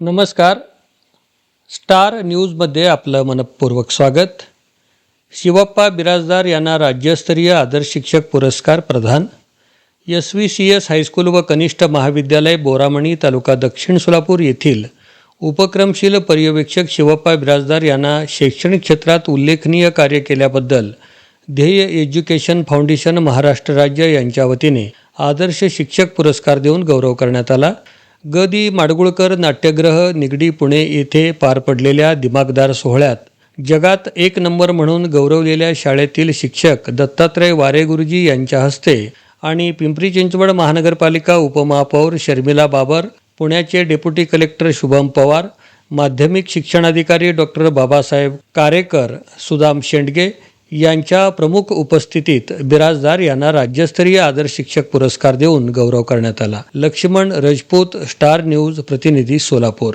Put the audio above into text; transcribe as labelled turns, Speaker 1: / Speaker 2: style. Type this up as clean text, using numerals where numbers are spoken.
Speaker 1: नमस्कार. स्टार न्यूजमध्ये आपलं मनपूर्वक स्वागत. शिवप्पा बिराजदार यांना राज्यस्तरीय आदर्श शिक्षक पुरस्कार प्रदान. SVCS हायस्कूल व कनिष्ठ महाविद्यालय बोरामणी तालुका दक्षिण सोलापूर येथील उपक्रमशील पर्यवेक्षक शिवप्पा बिराजदार यांना शैक्षणिक क्षेत्रात उल्लेखनीय कार्य केल्याबद्दल ध्येय एज्युकेशन फाउंडेशन महाराष्ट्र राज्य यांच्या वतीने आदर्श शिक्षक पुरस्कार देऊन गौरव करण्यात आला. ग.दी. माडगुळकर नाट्यगृह निगडी पुणे येथे पार पडलेल्या दिमाखदार सोहळ्यात जगात एक नंबर म्हणून गौरवलेल्या शाळेतील शिक्षक दत्तात्रय वारे गुरुजी यांच्या हस्ते आणि पिंपरी चिंचवड महानगरपालिका उपमहापौर शर्मिला बाबर, पुण्याचे डेप्युटी कलेक्टर शुभम पवार, माध्यमिक शिक्षणाधिकारी डॉक्टर बाबासाहेब कारेकर, सुदाम शेंडगे यांच्या प्रमुख उपस्थितीत बिराजदार यांना राज्यस्तरीय आदर्श शिक्षक पुरस्कार देऊन गौरव करण्यात आला. लक्ष्मण राजपूत, स्टार न्यूज प्रतिनिधी, सोलापूर.